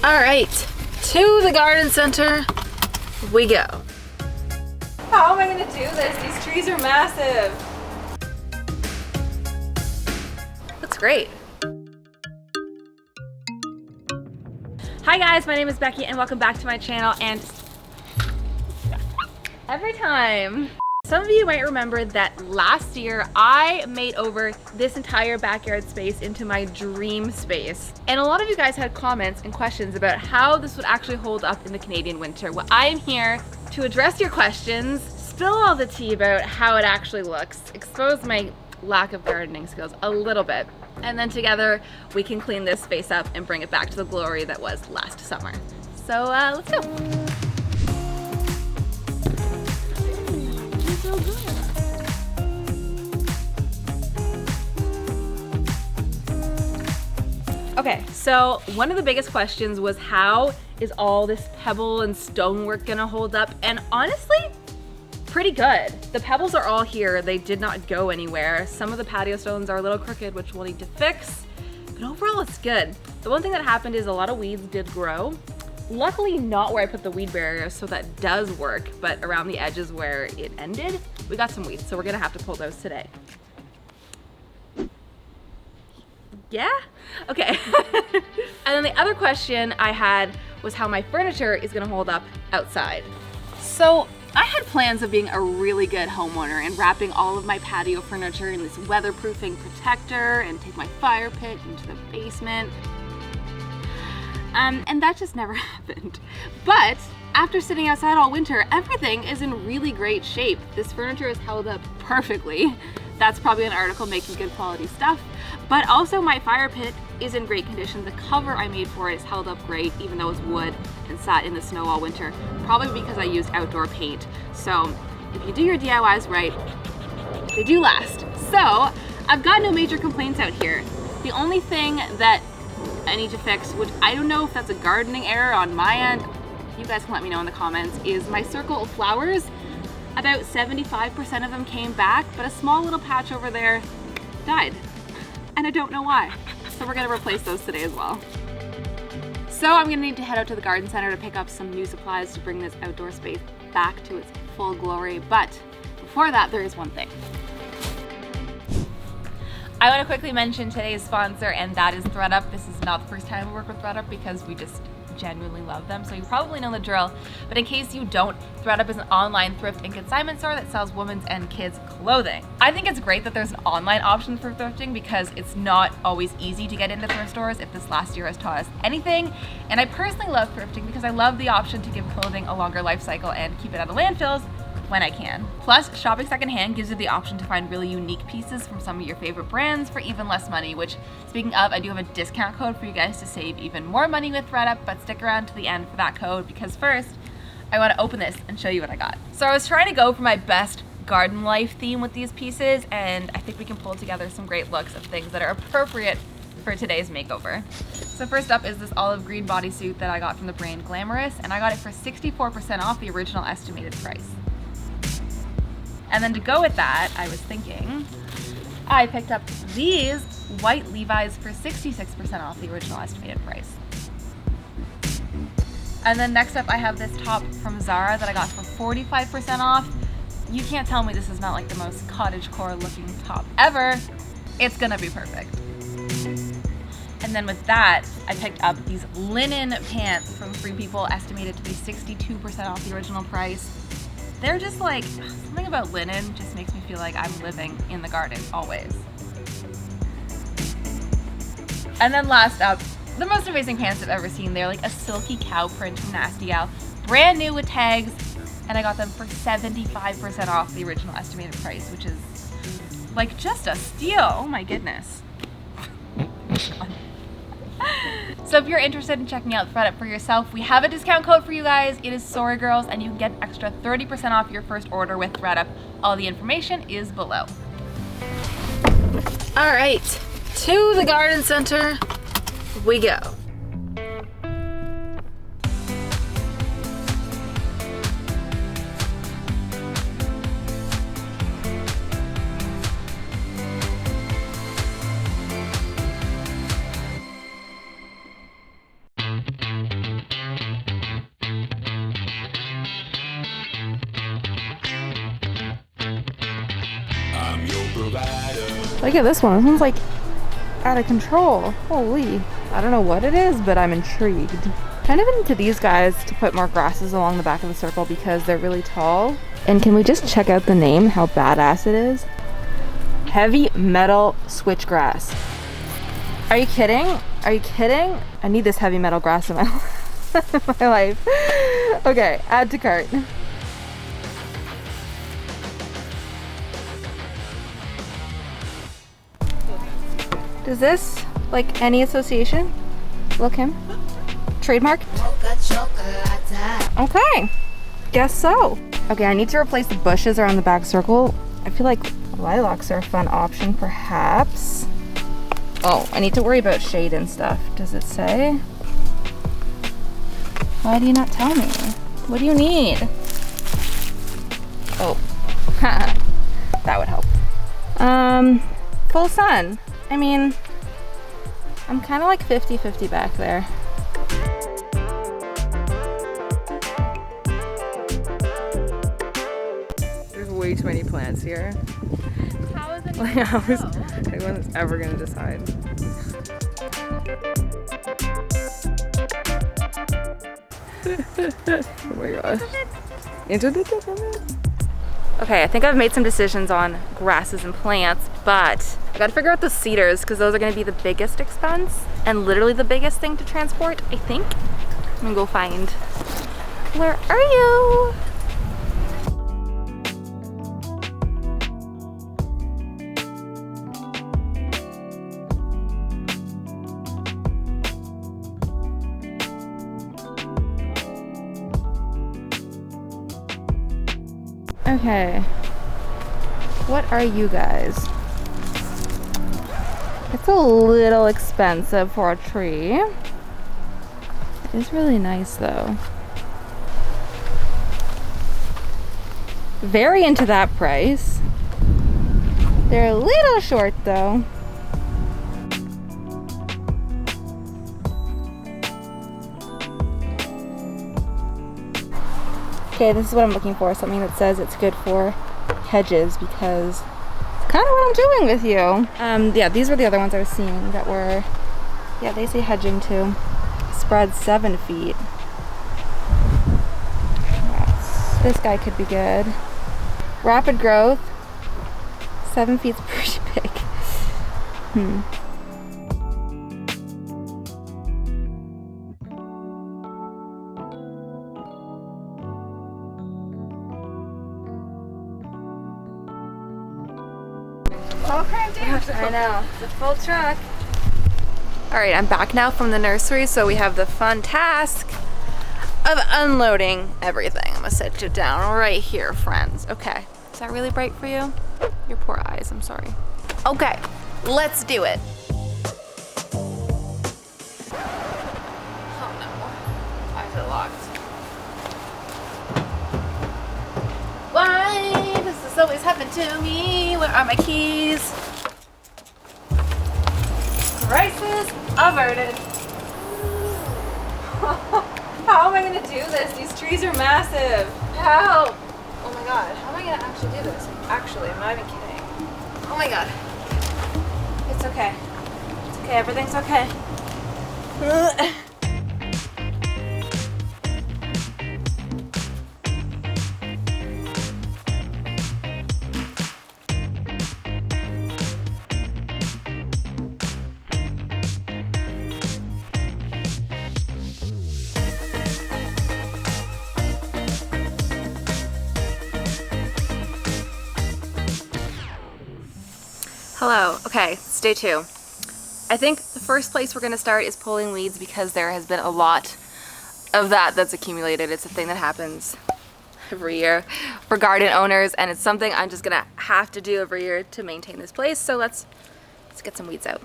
All right, to the garden center we go. How am I gonna do this? These trees are massive. That's great. Hi guys, my name is Becky and welcome back to my channel. And every time, some of you might remember that last year I made over this entire backyard space into my dream space. And a lot of you guys had comments and questions about how this would actually hold up in the Canadian winter. Well, I am here to address your questions, spill all the tea about how it actually looks, expose my lack of gardening skills a little bit, and then together we can clean this space up and bring it back to the glory that was last summer. So let's go. Okay, so one of the biggest questions was how is all this pebble and stonework gonna hold up? And honestly, pretty good. The pebbles are all here. They did not go anywhere. Some of the patio stones are a little crooked, which we'll need to fix, but overall it's good. The one thing that happened is a lot of weeds did grow. Luckily not where I put the weed barrier, so that does work, but around the edges where it ended, we got some weeds, so we're gonna have to pull those today. Yeah? Okay. And then the other question I had was how my furniture is gonna hold up outside. So I had plans of being a really good homeowner and wrapping all of my patio furniture in this weatherproofing protector and take my fire pit into the basement. And that just never happened. But after sitting outside all winter, everything is in really great shape. This furniture is held up perfectly. That's probably an article making good quality stuff. But also my fire pit is in great condition. The cover I made for it is held up great, even though it's wood and sat in the snow all winter, probably because I used outdoor paint. So if you do your DIYs right, they do last. So I've got no major complaints out here. The only thing that I need to fix, which I don't know if that's a gardening error on my end, you guys can let me know in the comments, is my circle of flowers. About 75% of them came back, but a small little patch over there died. And I don't know why. So we're gonna replace those today as well. So I'm gonna need to head out to the garden center to pick up some new supplies to bring this outdoor space back to its full glory. But before that, there is one thing. I wanna quickly mention today's sponsor, and that is ThredUp. This is not the first time we work with ThredUp because we just genuinely love them, so you probably know the drill. But in case you don't, ThredUp is an online thrift and consignment store that sells women's and kids clothing. I think it's great that there's an online option for thrifting because it's not always easy to get into thrift stores if this last year has taught us anything. And I personally love thrifting because I love the option to give clothing a longer life cycle and keep it out of landfills when I can. Plus, shopping secondhand gives you the option to find really unique pieces from some of your favorite brands for even less money, which, speaking of, I do have a discount code for you guys to save even more money with ThredUp, but stick around to the end for that code because first, I want to open this and show you what I got. So I was trying to go for my best garden life theme with these pieces, and I think we can pull together some great looks of things that are appropriate for today's makeover. So first up is this olive green bodysuit that I got from the brand Glamorous, and I got it for 64% off the original estimated price. And then to go with that, I was thinking, I picked up these white Levi's for 66% off the original estimated price. And then next up, I have this top from Zara that I got for 45% off. You can't tell me this is not like the most cottagecore looking top ever. It's gonna be perfect. And then with that, I picked up these linen pants from Free People, estimated to be 62% off the original price. They're just like, something about linen just makes me feel like I'm living in the garden always. And then last up, the most amazing pants I've ever seen. They're like a silky cow print from Nasty Gal, brand new with tags, and I got them for 75% off the original estimated price, which is like just a steal. Oh my goodness. So if you're interested in checking out ThredUp for yourself, we have a discount code for you guys. It is SorryGirls, and you can get an extra 30% off your first order with ThredUp. All the information is below. All right, to the garden center we go. Look at this one. This one's like out of control. Holy. I don't know what it is, but I'm intrigued. Kind of into these guys to put more grasses along the back of the circle because they're really tall. And can we just check out the name, how badass it is? Heavy metal switchgrass. Are you kidding? Are you kidding? I need this heavy metal grass in my, my life. Okay, add to cart. Does this, like any association? Look him. Trademark? Okay, guess so. Okay, I need to replace the bushes around the back circle. I feel like lilacs are a fun option, perhaps. Oh, I need to worry about shade and stuff. Does it say? Why do you not tell me? What do you need? Oh, that would help. Full sun. I mean, I'm kind of like 50-50 back there. There's way too many plants here. How is it? Like, anyone's ever gonna decide. Oh my gosh. Okay, I think I've made some decisions on grasses and plants, but I gotta figure out the cedars because those are gonna be the biggest expense and literally the biggest thing to transport, I think. I'm gonna go find. Where are you? Okay, what are you guys? It's a little expensive for a tree. It's really nice though. Very into that price. They're a little short though. Okay, this is what I'm looking for, something that says it's good for hedges because it's kind of what I'm doing with you. Yeah, these were the other ones I was seeing that were, yeah, they say hedging too. Spread 7 feet. This guy could be good. Rapid growth. 7 feet's pretty big. I know, it's a full truck. All right, I'm back now from the nursery, so we have the fun task of unloading everything. I'm gonna set you down right here, friends. Okay, is that really bright for you? Your poor eyes, I'm sorry. Okay, let's do it. Oh no, why is it locked? Why does this always happen to me? Where are my keys? Crisis averted. How am I gonna do this? These trees are massive. Help! Oh my god, how am I gonna actually do this? Actually, I'm not even kidding. Oh my god. It's okay. It's okay, everything's okay. Hello, okay, it's day 2. I think the first place we're gonna start is pulling weeds because there has been a lot of that's accumulated. It's a thing that happens every year for garden owners, and it's something I'm just gonna have to do every year to maintain this place. So let's get some weeds out.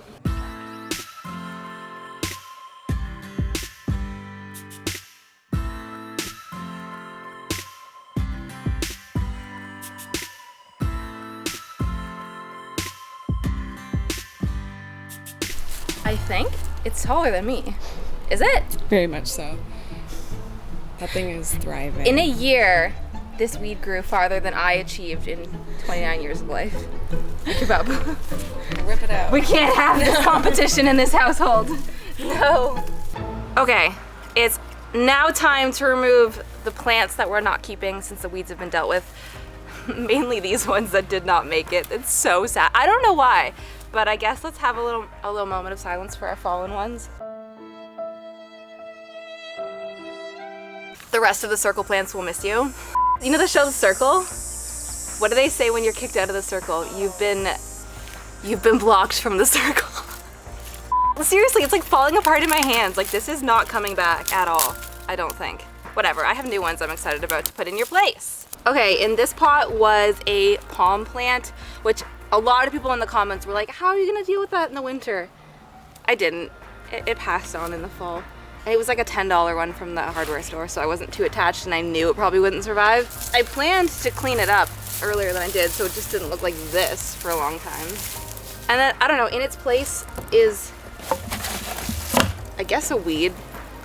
I think it's taller than me. Is it? Very much so. That thing is thriving. In a year, This weed grew farther than I achieved in 29 years of life. Give up. Rip it out. We can't have this competition in this household. No. Okay, it's now time to remove the plants that we're not keeping since the weeds have been dealt with. Mainly these ones that did not make it. It's so sad. I don't know why, but I guess let's have a little moment of silence for our fallen ones. The rest of the circle plants will miss you. You know the show The Circle? What do they say when you're kicked out of the circle? You've been blocked from the circle. Seriously, it's like falling apart in my hands. Like this is not coming back at all, I don't think. Whatever, I have new ones I'm excited about to put in your place. Okay, in this pot was a palm plant, which a lot of people in the comments were like, how are you gonna deal with that in the winter? I didn't, it passed on in the fall. And it was like a $10 one from the hardware store, so I wasn't too attached and I knew it probably wouldn't survive. I planned to clean it up earlier than I did, so it just didn't look like this for a long time. And then, I don't know, in its place is, I guess, a weed.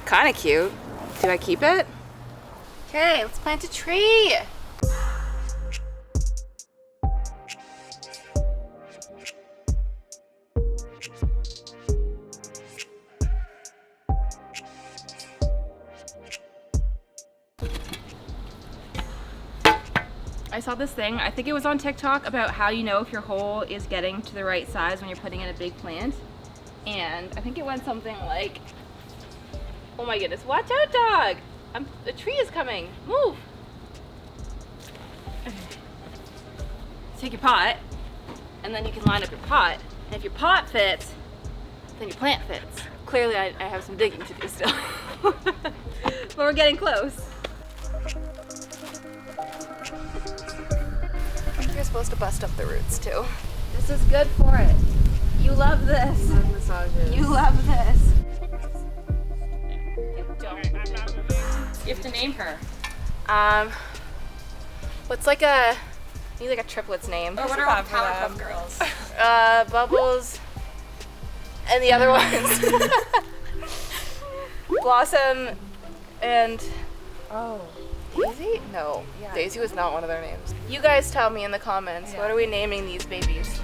Kind of cute. Do I keep it? Okay, let's plant a tree. I saw this thing, I think it was on TikTok, about how you know if your hole is getting to the right size when you're putting in a big plant. And I think it went something like, oh my goodness, watch out, dog! The tree is coming, move! Take your pot, and then you can line up your pot. And if your pot fits, then your plant fits. Clearly I have some digging to do still. But we're getting close. You're supposed to bust up the roots too. This is good for it. You love this. Massages. You love this. You have to name her. What's like a, need like a triplets name. What are all Powerpuff Girls? Bubbles, and the other ones. Blossom and, oh, Daisy? No, Yeah. Daisy was not one of their names. You guys tell me in the comments, what are we naming these babies?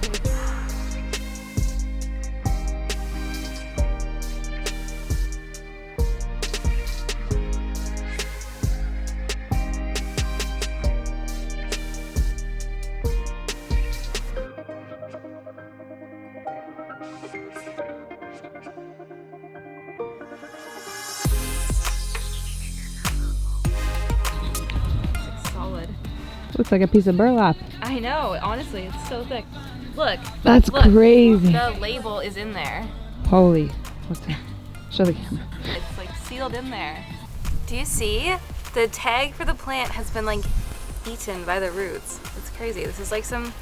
Looks like a piece of burlap. I know, honestly, it's so thick. Look. That's crazy. The label is in there. Holy. What's that? Show the camera. It's like sealed in there. Do you see? The tag for the plant has been like eaten by the roots. It's crazy. This is like some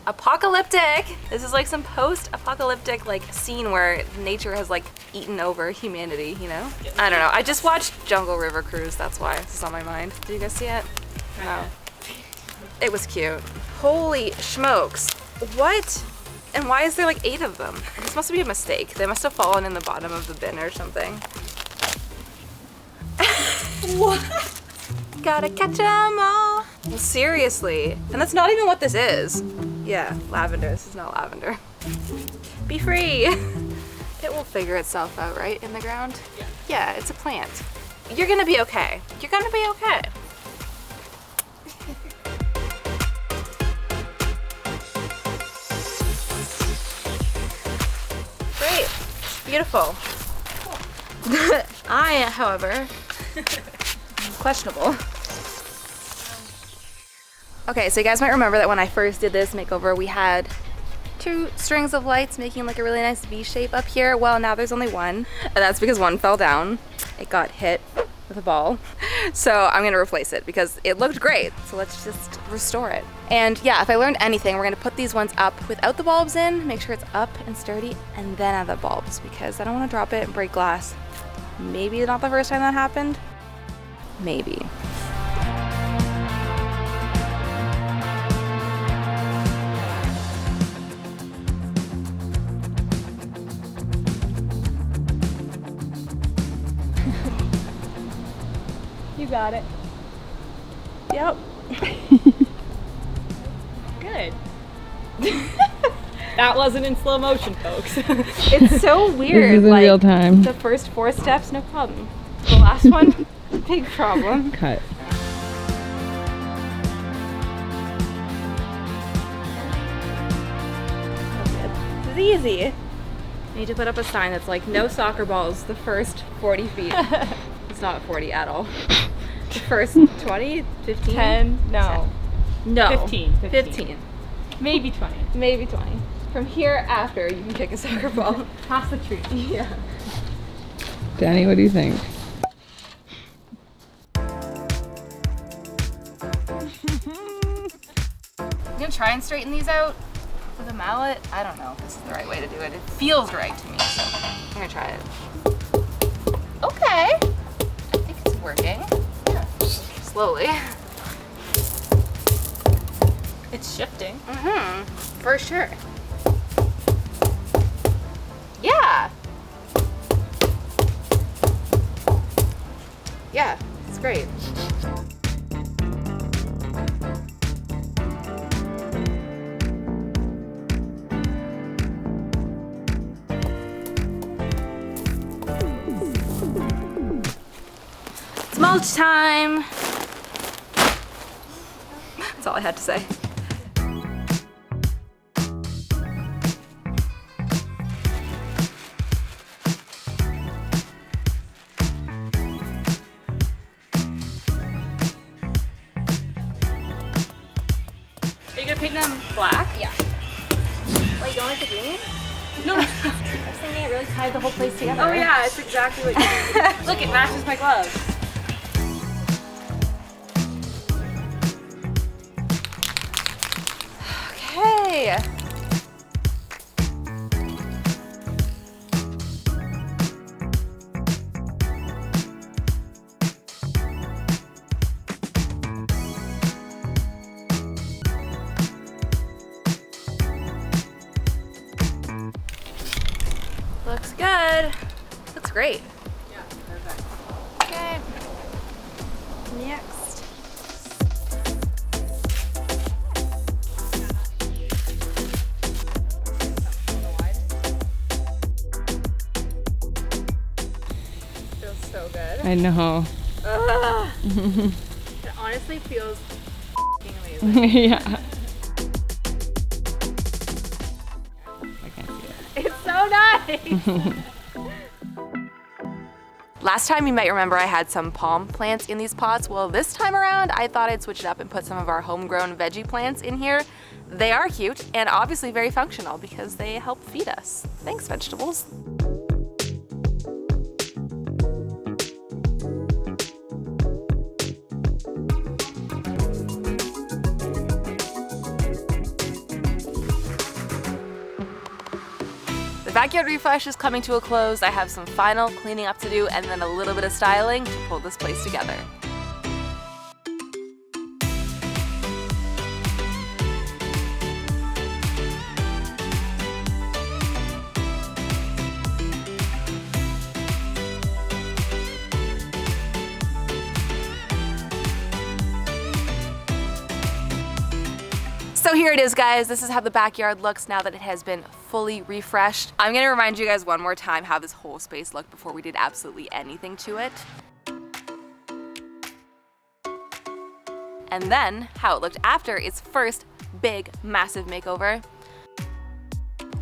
apocalyptic. This is like some post-apocalyptic like scene where nature has like eaten over humanity, you know? I don't know. I just watched Jungle River Cruise, that's why this is on my mind. Did you guys see it? No. It was cute. Holy smokes. What? And why is there like 8 of them? This must be a mistake. They must have fallen in the bottom of the bin or something. What? Gotta catch 'em all. Well, seriously. And that's not even what this is. Yeah, lavender. This is not lavender. Be free. It will figure itself out, right? In the ground? Yeah. Yeah, it's a plant. You're gonna be okay. You're gonna be okay. Great. Beautiful. I, however, questionable. Okay, so you guys might remember that when I first did this makeover, we had 2 strings of lights making like a really nice V shape up here. Well, now there's only 1, and that's because one fell down. It got hit with a ball. So I'm gonna replace it because it looked great. So let's just restore it. And yeah, if I learned anything, we're gonna put these ones up without the bulbs in, make sure it's up and sturdy, and then add the bulbs because I don't wanna drop it and break glass. Maybe not the first time that happened. Maybe. got it. Yep. Good. That wasn't in slow motion, folks. It's so weird. This is in like, real time. the first 4 steps, no problem. The last one, big problem. Cut. This is easy. I need to put up a sign that's like, no soccer balls the first 40 feet. It's not 40 at all. The first 20, 15? 10, no. 10. No. 15. 15. Maybe 20. Maybe 20. From here after, you can kick a soccer ball. Past the tree. Yeah. Danny, what do you think? I'm gonna try and straighten these out with a mallet. I don't know if this is the right way to do it. It feels right to me, so I'm gonna try it. Okay. I think it's working. Yeah. Slowly. It's shifting. Mm-hmm. For sure. Yeah. Yeah, it's great. It's mulch time. That's all I had to say. Are you gonna paint them black? Yeah. Wait, you don't like the green? No. I was thinking it really tied the whole place together. Oh yeah, it's exactly what you need. Look, it matches my gloves. Okay. Looks good. Looks great. Yeah, perfect. Okay. Next. Feels so good. I know. Ugh. It honestly feels amazing. Yeah. I can't see it. It's so nice. Last time you might remember I had some palm plants in these pots. Well, this time around I thought I'd switch it up and put some of our homegrown veggie plants in here. They are cute and obviously very functional because they help feed us. Thanks, vegetables. The backyard refresh is coming to a close. I have some final cleaning up to do and then a little bit of styling to pull this place together. So here it is, guys. This is how the backyard looks now that it has been fully refreshed. I'm gonna remind you guys one more time how this whole space looked before we did absolutely anything to it. And then how it looked after its first big, massive makeover.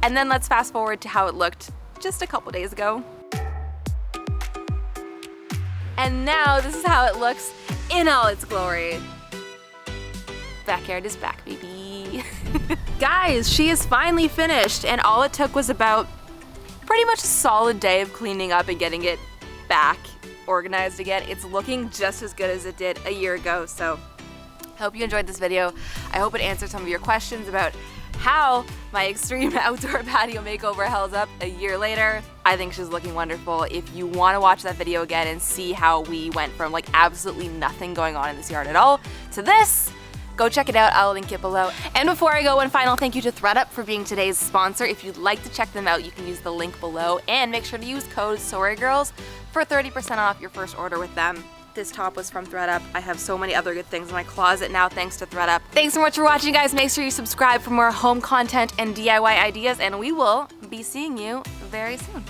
And then let's fast forward to how it looked just a couple days ago. And now this is how it looks in all its glory. Backyard is back, baby. Guys, she is finally finished, and all it took was about pretty much a solid day of cleaning up and getting it back organized again. It's looking just as good as it did a year ago, so I hope you enjoyed this video. I hope it answered some of your questions about how my extreme outdoor patio makeover held up a year later. I think she's looking wonderful. If you want to watch that video again and see how we went from like absolutely nothing going on in this yard at all to this, go check it out. I'll link it below. And before I go, one final thank you to ThredUp for being today's sponsor. If you'd like to check them out, you can use the link below and make sure to use code TheSorryGirls for 30% off your first order with them. this top was from ThredUp. I have so many other good things in my closet now thanks to ThredUp. Thanks so much for watching, guys. Make sure you subscribe for more home content and DIY ideas, and we will be seeing you very soon.